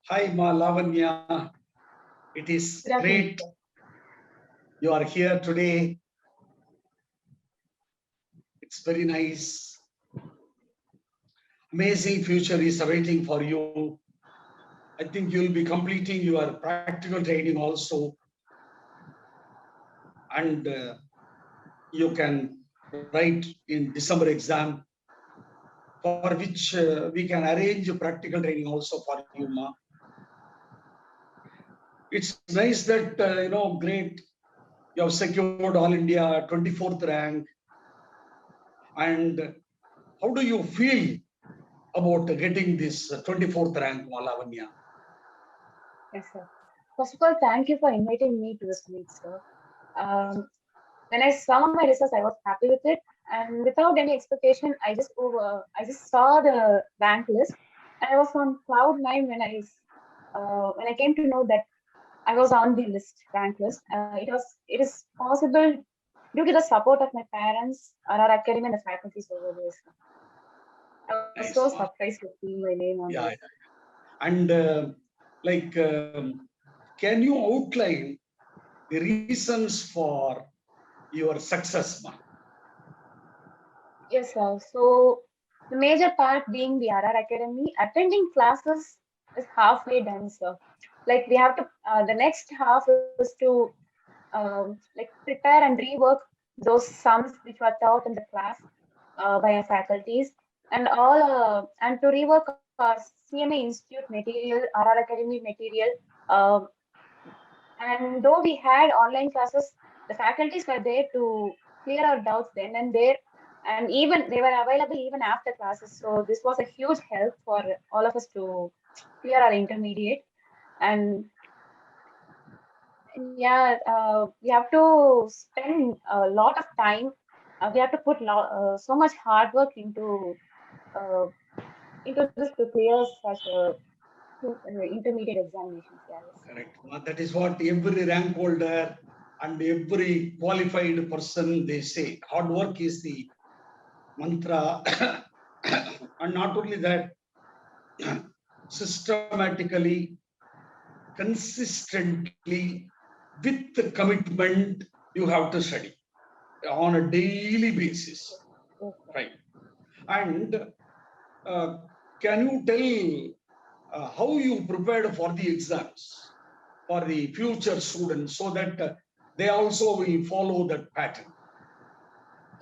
Hi, Ma Lavanya. It is great you are here today. It's very nice. Amazing future is awaiting for you. I think you'll be completing your practical training also. And you can write in December exam, for which we can arrange practical training also for you, Ma. It's nice that, great. You have secured All India 24th rank. And how do you feel about getting this 24th rank, Lavanya? Yes, sir. First of all, thank you for inviting me to this meet, sir. When I saw my results, I was happy with it, and without any expectation, I just saw the rank list, and I was on cloud nine when I came to know that I was on the rank list. It is possible due to the support of my parents, our academy, and the faculties over there. Sir. I was so Nice, Ma. surprised to see my name on Yeah, this. and can you outline the reasons for your success, Ma? Yes, sir. So the major part being the RR Academy, attending classes is halfway done, sir. Like we have to, the next half is to like prepare and rework those sums which were taught in the class by our faculties, and to rework our CMA Institute material, RR Academy material. Uh, and though we had online classes, the faculties were there to clear our doubts then and there, and even they were available even after classes. So this was a huge help for all of us to clear our intermediate. And yeah, we have to spend a lot of time. We have to put so much hard work uh, into this to clear such intermediate examinations. Yes. Correct. That is what every rank holder and every qualified person, they say. Hard work is the mantra. And not only that, systematically, consistently, with the commitment, you have to study on a daily basis. Right. And can you tell how you prepared for the exams for the future students so that they also will follow that pattern?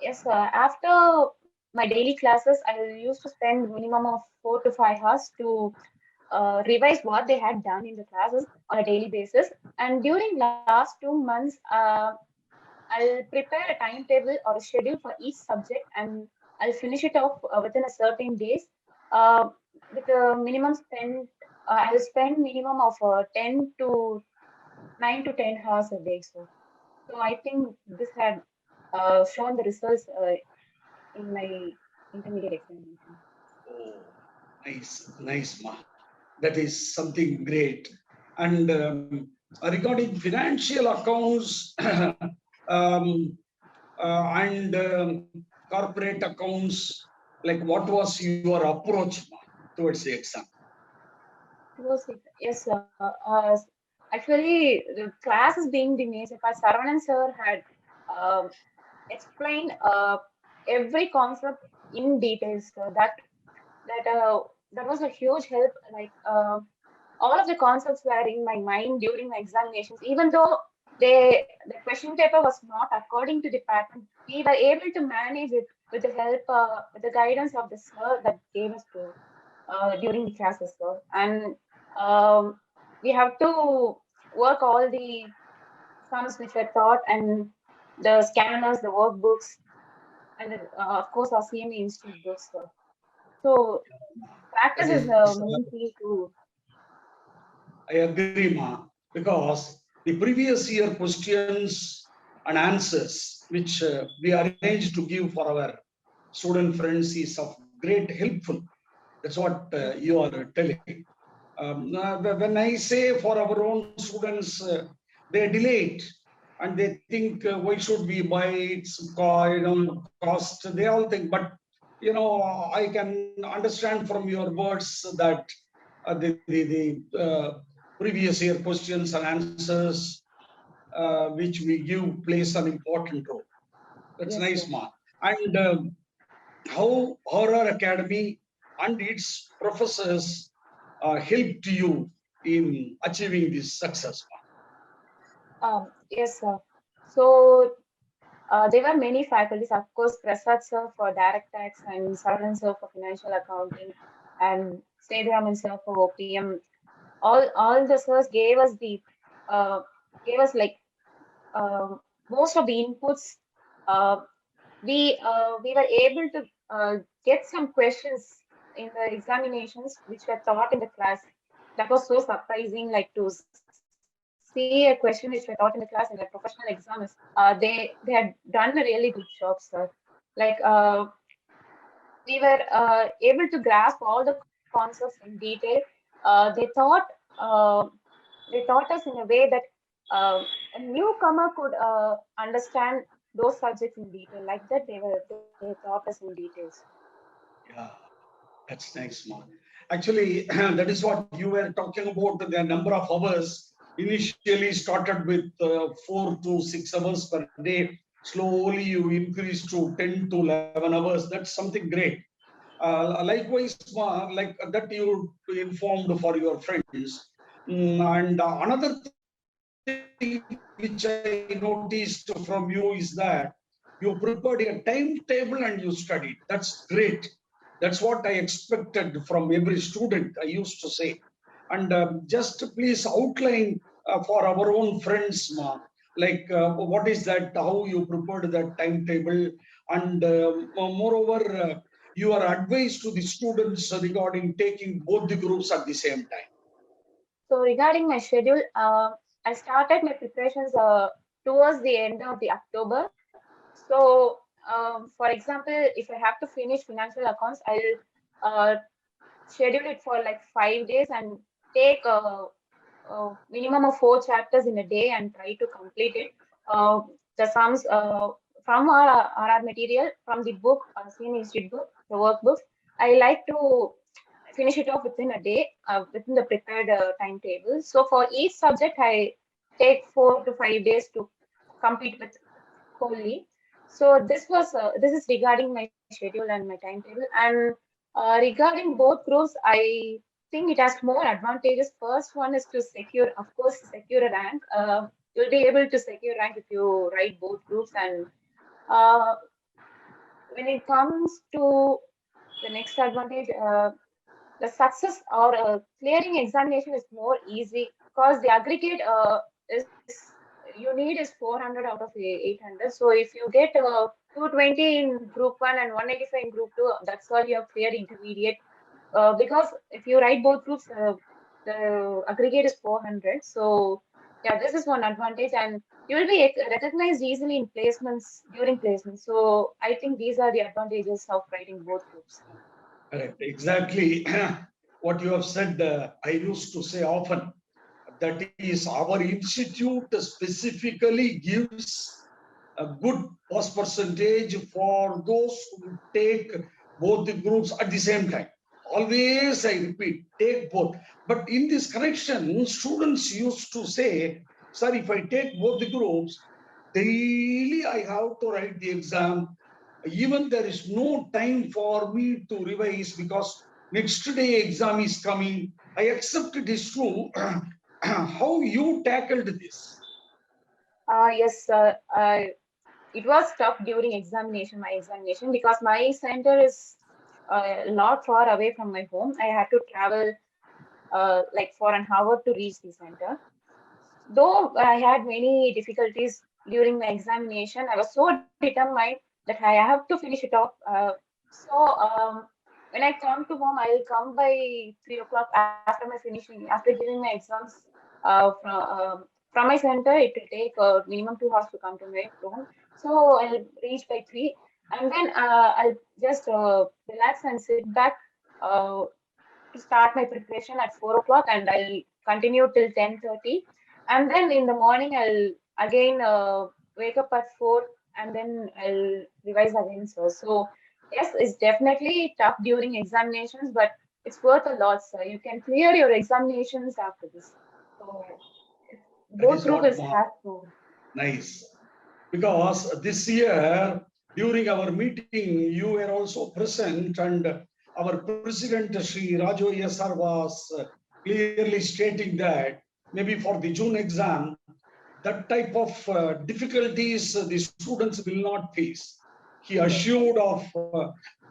Yes, after my daily classes, I used to spend minimum of 4 to 5 hours to revise what they had done in the classes on a daily basis. And during last 2 months, I'll prepare a timetable or a schedule for each subject, and I'll finish it off within a certain days. Uh, with a minimum spend, I'll spend minimum of 9 to 10 hours a day. So I think this had shown the results in my intermediate examination. Oh, nice, nice, Ma. That is something great. And regarding financial accounts and corporate accounts, like what was your approach, Ma, towards the exam? Yes, actually, the class is being the major part. Saravanan sir had um explained every concept in details. So that was a huge help. Like all of the concepts were in my mind during my examinations, even though the question paper was not according to the pattern. We were able to manage it with the help, with the guidance of the sir that gave us to during the classes. So, and we have to work all the sums which were taught and the scanners, the workbooks, and of course our CMA Institute books. So practice That is the is, main key to. I agree, Ma, because the previous year questions and answers which we arranged to give for our student friends is of great helpful. That's what you are telling. When I say for our own students, they delay it and they think, why should we buy its cost? They all think, but I can understand from your words that the previous year questions and answers which we give plays an important role. That's Yes, nice, sir. Ma. And how Horror Academy and its professors helped you in achieving this success, Yes, sir. So there were many faculties, of course, Prasad sir for direct tax and Saravanan sir for financial accounting and Sridharaman sir for OPM. All the sirs uh, gave us like most of the inputs. Uh, we were able to get some questions in the examinations which were taught in the class. That was so surprising, like to see a question which were taught in the class in the professional exams. They had done a really good job, sir. Like we were able to grasp all the concepts in detail. Uh, they taught us in a way that a newcomer could understand those subjects in detail. Like that, they taught us in details. Yeah, that's nice, Mark. Actually, that is what you were talking about. The number of hours initially started with 4 to 6 hours per day. Slowly, you increase to 10 to 11 hours. That's something great. Likewise, like that you informed for your friends. And another thing which I noticed from you is that you prepared a timetable and you studied. That's great. That's what I expected from every student, I used to say. And just please outline for our own friends, like what is that, how you prepared that timetable, and moreover, your advice to the students regarding taking both the groups at the same time. So regarding my schedule, I started my preparations towards the end of the October. So, for example, if I have to finish financial accounts, I'll schedule it for like 5 days and take a minimum of 4 chapters in a day and try to complete it. The sums from our material, from the book, CMA Institute book, the workbooks, I like to finish it off within a day, within the prepared timetable. So for each subject, I take 4 to 5 days to complete with wholly. So this is regarding my schedule and my timetable. And regarding both groups, I think it has more advantages. First one is to secure, of course, secure a rank. You'll be able to secure rank if you write both groups. And uh, when it comes to the next advantage, the success or clearing examination is more easy because the aggregate is you need is 400 out of 800. So if you get 220 in group 1 and 185 in group 2, that's all you have cleared intermediate. Because if you write both groups, the aggregate is 400. So yeah, this is one advantage, and you will be recognized easily in placements during placements. So I think these are the advantages of writing both groups. Correct. Exactly what you have said. I used to say often that is our institute specifically gives a good pass percentage for those who take both the groups at the same time. Always I repeat, take both. But in this correction, students used to say, sir, if I take both the groups, daily I have to write the exam. Even there is no time for me to revise because next day exam is coming. I accept it is true. How you tackled this? Yes, it was tough during examination, my examination, because my center is a lot far away from my home. I had to travel like for an hour to reach the center. Though I had many difficulties during my examination, I was so determined that I have to finish it off. So when I come to home, I'll come by 3 o'clock after my finishing, after giving my exams from my center. It will take minimum 2 hours to come to my home. So I'll reach by 3, and then I'll just relax and sit back to start my preparation at 4 o'clock, and I'll continue till 10:30. And then in the morning, I'll again wake up at 4, and then I'll revise again. So yes, it's definitely tough during examinations, but it's worth a lot, sir. You can clear your examinations after this. So That go is through what, this Ma. have to. Nice. Because this year, during our meeting, you were also present, and our president, Sri Raju Yasar, was clearly stating that maybe for the June exam, that type of difficulties the students will not face. He assured of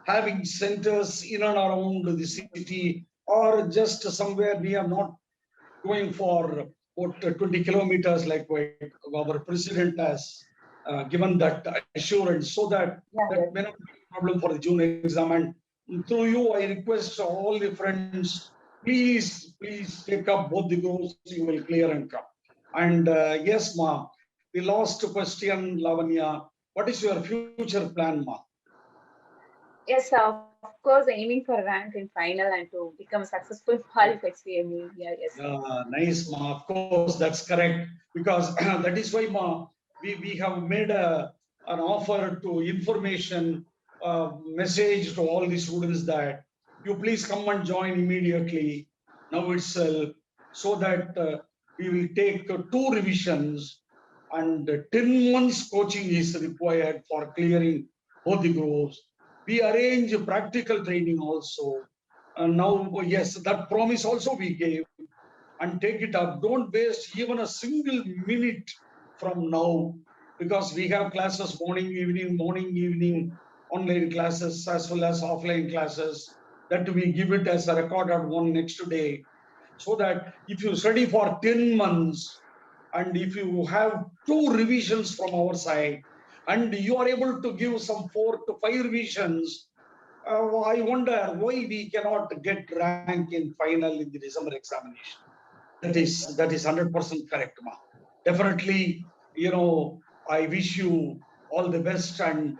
having centers in and around the city or just somewhere we are not going for about 20 kilometers like our president has given that assurance, so that Yeah, that may not be a problem for the June exam. And through you, I request all the friends, please take up both the goals, you will clear and come. And yes, Ma, the last question, Lavanya, what is your future plan, Ma? yes, sir. Of course, aiming for rank in final and to become a successful qualified CMA. Yeah, yes. Nice, Ma. Of course, that's correct. Because that is why, Ma, we have made an offer to information message to all the students that you please come and join immediately now itself, so that we will take two revisions, and 10 months coaching is required for clearing both the groups. We arrange practical training also. And now, yes, that promise also we gave, and take it up. Don't waste even a single minute from now, because we have classes morning, evening, online classes as well as offline classes, that we give it as a recorded one next day. So that if you study for 10 months, and if you have two revisions from our side, and you are able to give some 4 to 5 revisions, I wonder why we cannot get rank in final in the December examination. That is 100% correct, Ma. Definitely, I wish you all the best. And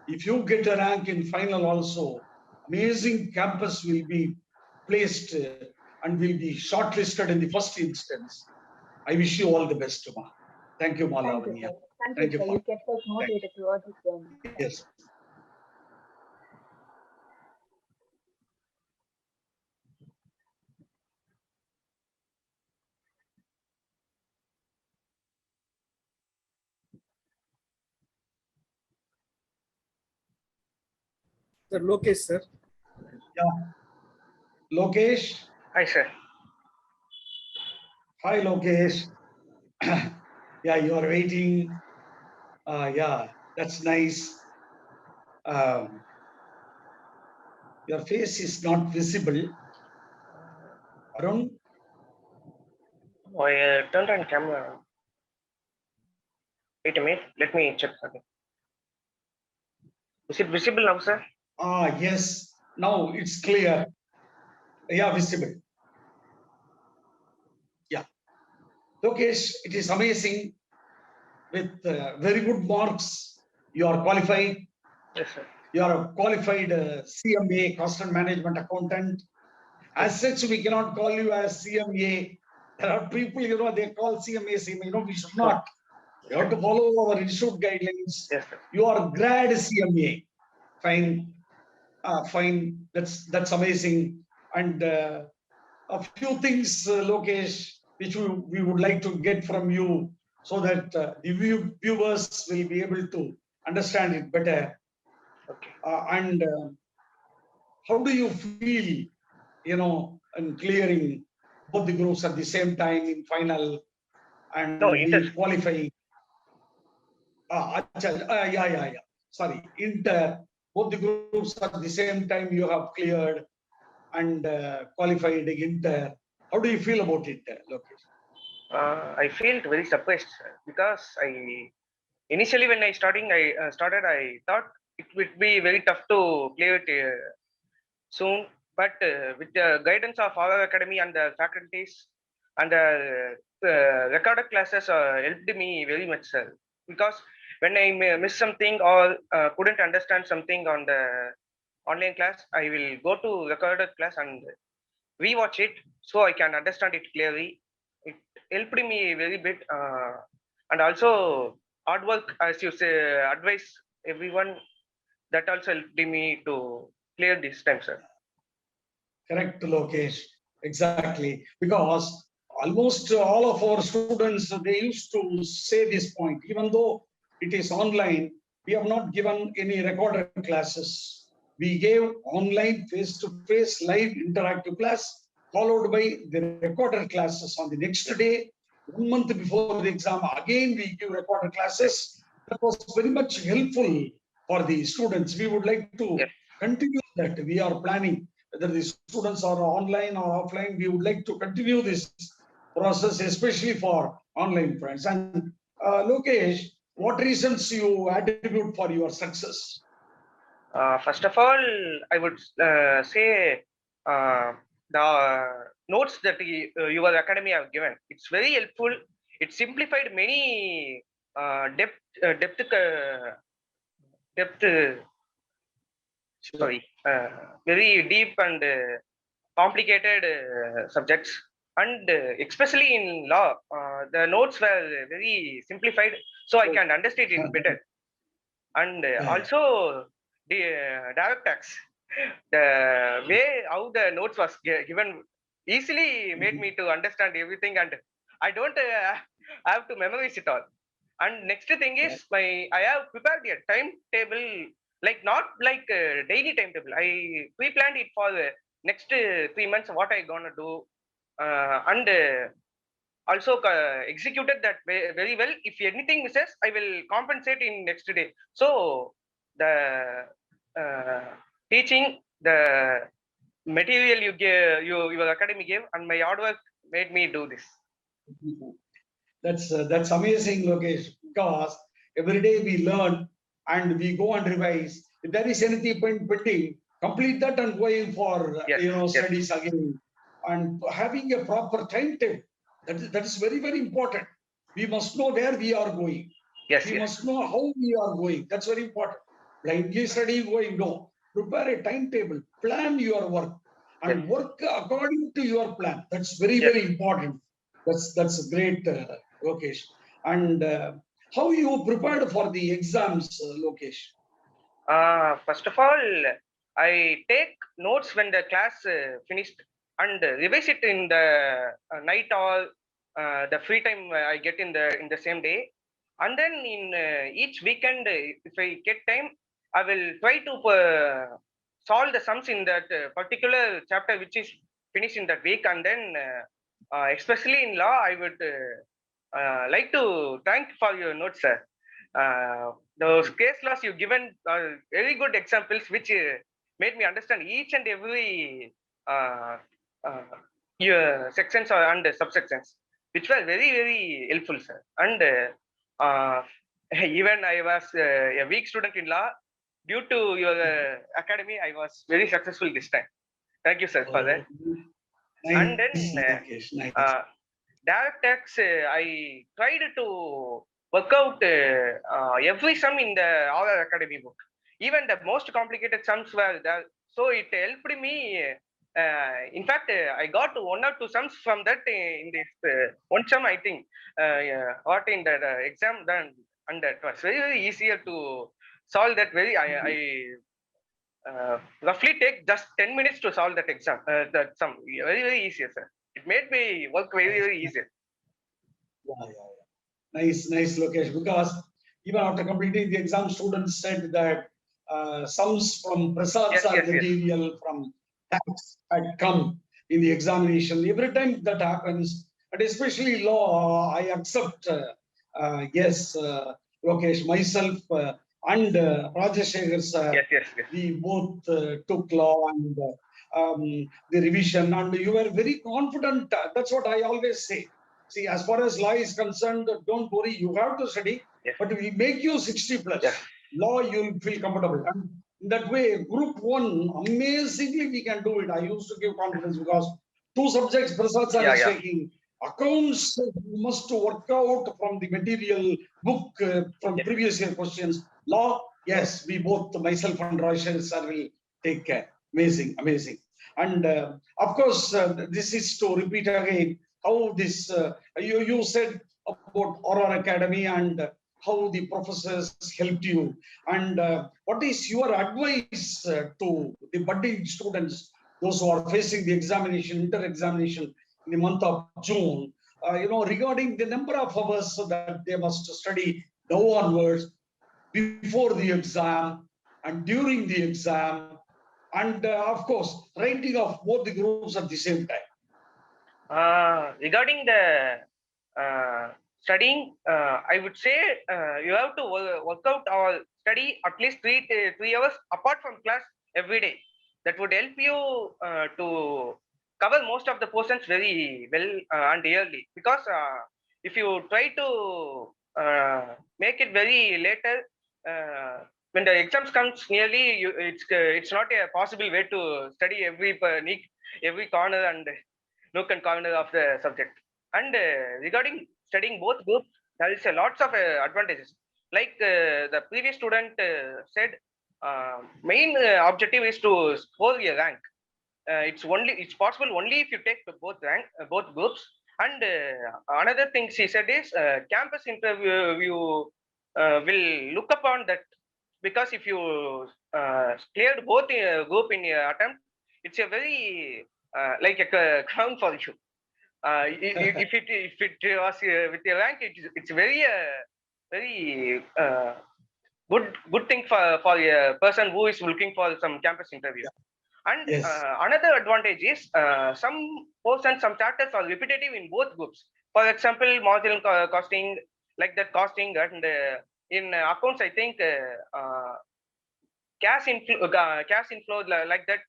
if you get a rank in final also, amazing campus will be placed and will be shortlisted in the first instance. I wish you all the best, Ma. Thank you, Ma Thank you, Lavanya. sir. Thank you, Thank you, sir. Ma. You kept us Thank motivated throughout this journey. you. Thank Yes. you. Sir Lokesh, sir. Yeah. Lokesh. Hi, sir. Hi, Lokesh. Yeah, you are waiting. Yeah, that's nice. Um, your face is not visible. Arun? I turned on camera. Wait a minute. Let me check again. Is it visible now, sir? Yes. Now it's clear. Yeah, visible. Yeah. Lokesh, it is amazing. With very good marks, you are qualified. Yes, sir. You are a qualified CMA, Cost and Management Accountant. As such, we cannot call you as CMA. There are people, they call CMA, CMA. We should not. You have to follow our institute guidelines. Yes, sir. You are grad CMA. Fine. Fine. That's amazing. And a few things, Lokesh, which we would like to get from you, so that the viewers will be able to understand it better. Okay. And how do you feel, in clearing both the groups at the same time in final and No, the qualifying? Yeah. Sorry, Inter, both the groups at the same time you have cleared and qualified Inter. How do you feel about it, Lokesh? I felt very surprised, sir, because initially when I started, I thought it would be very tough to clear it soon. But with the guidance of our academy and the faculties and the recorded classes helped me very much, sir. Because when I miss something or couldn't understand something on the online class, I will go to recorded class and rewatch it so I can understand it clearly. It helped me very bit, and also hard work, as you say, advise everyone. That also helped me to clear this time, sir. Correct, Lokesh. Exactly. Because almost all of our students, they used to say this point, even though it is online, we have not given any recorded classes. We gave online face-to-face live interactive class, followed by the recorded classes on the next day. 1 month before the exam, again we give recorded classes. That was very much helpful for the students. We would like to Yes. continue that. We are planning whether the students are online or offline. We would like to continue this process, especially for online friends. And Lokesh, what reasons you attribute for your success? First of all, I would say the notes that your academy have given. It's very helpful. It simplified many depth, depth. Sorry, very deep and complicated subjects, and especially in law, the notes were very simplified, so I can understand it better. And also the direct tax, the way how the notes was given easily made me to understand everything, and I don't have to memorize it all. And next thing is I have prepared a timetable, like not like a daily timetable. I pre-planned it for the next 3 months what I gonna do, and also executed that very well. If anything misses, I will compensate in next day. So the teaching, the material you gave, your academy gave, and my hard work made me do this. That's amazing, Lokesh, because every day we learn and we go and revise. If there is anything pending, complete that and going for Yes, studies again. And having a proper timetable, that is very, very important. We must know where we are going. Yes, We yes, must know how we are going. That's very important. Blindly studying going, no. Prepare a timetable, plan your work, and yes, work according to your plan. That's very, yes. very important. That's great, Lokesh. And how you prepared for the exams, Lokesh? First of all, I take notes when the class finished, and revise it in the night or the free time I get in the same day. And then in each weekend, if I get time, I will try to solve the sums in that particular chapter which is finished in that week. And then, especially in law, I would like to thank for your notes, sir. Those case laws you given are very good examples, which made me understand each and every uh, uh, your sections or and subsections, which were very very helpful, sir. And even I was a weak student in law. Due to your academy, I was very successful this time. Thank you, sir, for that. And then Nice, Lokesh, nice. direct tax, I tried to work out every sum in the our academy book. Even the most complicated sums were there, so it helped me. In fact, I got 1 or 2 sums from that in this one sum. I think what in that exam done, and that was very very easier to solve that. Roughly take just 10 minutes to solve that exam. That sum very very easier, sir. It made me work very very easier. Yeah. Nice, Lokesh. Because even after completing the exam, students said that sums from Prasad's Yes. material from tax had come in the examination. Every time that happens, and especially law, I accept. Yes, Lokesh, myself and Rajashekar sir, Yes. we both took law and the revision, and you were very confident. That's what I always say. See, as far as law is concerned, don't worry, you have to study, Yes. but we make you 60 plus. Yes. Law, you'll feel comfortable. And in that way, group one, amazingly we can do it. I used to give confidence because 2 subjects Prasad sir is taking. Accounts, you must work out from the material book from previous year questions. Law, yes, we both, myself and Roshan sir, will take care. Amazing. And of course, this is to repeat again how this, you said about Aurora Academy and how the professors helped you. And what is your advice to the budding students those who are facing the examination, inter-examination in the month of June, regarding the number of hours that they must study now onwards, before the exam and during the exam, and of course, writing of both the groups at the same time. Regarding the studying, I would say you have to work out or study at least 3 hours apart from class every day. That would help you to cover most of the portions very well and early. Because if you try to make it very later, when the exams comes nearly, it's not a possible way to study every corner and nook and corner of the subject. And regarding studying both groups, there is a lots of advantages. Like the previous student said, main objective is to score a rank. It's possible only if you take both groups. And another thing she said is campus interview will look upon that, because if you cleared both group in your attempt, it's a very like a crown for you. If it was with your rank, it's very good thing for a person who is looking for some campus interview. And Yes. Another advantage is some portions, some chapters are repetitive in both groups. For example, marginal costing, like that costing, and in accounts, I think cash inflow like that,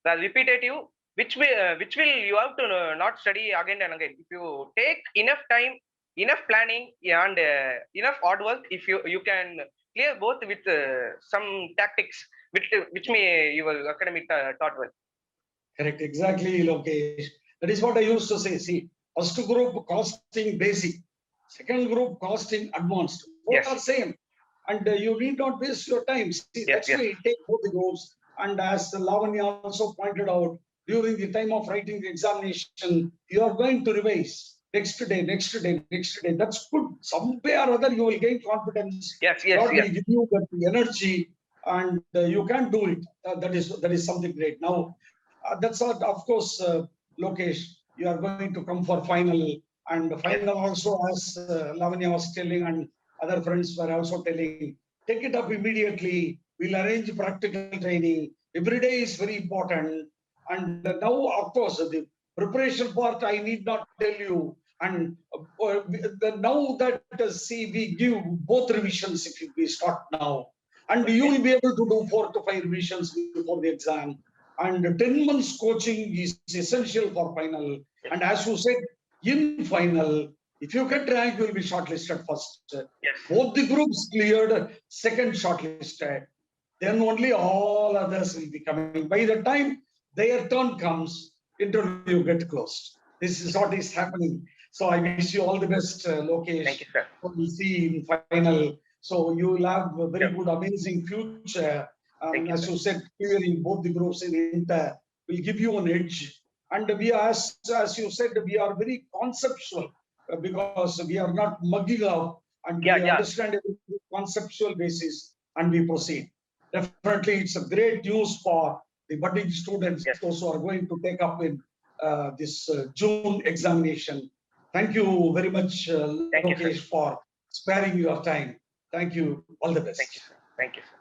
the repetitive, which will you have to not study again and again. If you take enough time, enough planning, and enough hard work, if you can clear both with some tactics, which may your academic taught well. Correct, exactly, Lokesh. That is what I used to say. See, first group costing basic, second group costing advanced. Both Yes. are same, and you need not waste your time. See, Yes, that's yes. why you take both the groups. And as Lavanya also pointed out, during the time of writing the examination, you are going to revise next day, next day, next day. That's good. Some way or other, you will gain confidence. Yes, God yes. will give you that energy, and you can do it. That is something great. Now, that's what, of course, Lokesh, you are going to come for final, and final also, as Lavanya was telling, and other friends were also telling, take it up immediately. We'll arrange practical training. Every day is very important. And now, of course, the preparation part, I need not tell you. And now that, see, we give both revisions if we start now. And you will be able to do 4 to 5 revisions before the exam. And 10 months coaching is essential for final. And as you said, in final, if you get rank, you will be shortlisted first. Yes. Both the groups cleared, second shortlisted. Then only all others will be coming. By the time their turn comes, interview get closed. This is what is happening. So I wish you all the best, Lokesh. Thank you, sir. We'll see in final. So you will have a very good, amazing future. Thank you, As sir. you said, clearing both the groups in Inter will give you an edge. And we are, as you said, we are very conceptual because we are not mugging up, and we understand everything conceptual basis, and we proceed. Definitely, it's a great news for the budding students, those who are going to take up in this June examination. Thank you very much, Lokesh, for sparing your time. Thank you. All the best. Thank you, sir. Thank you, sir.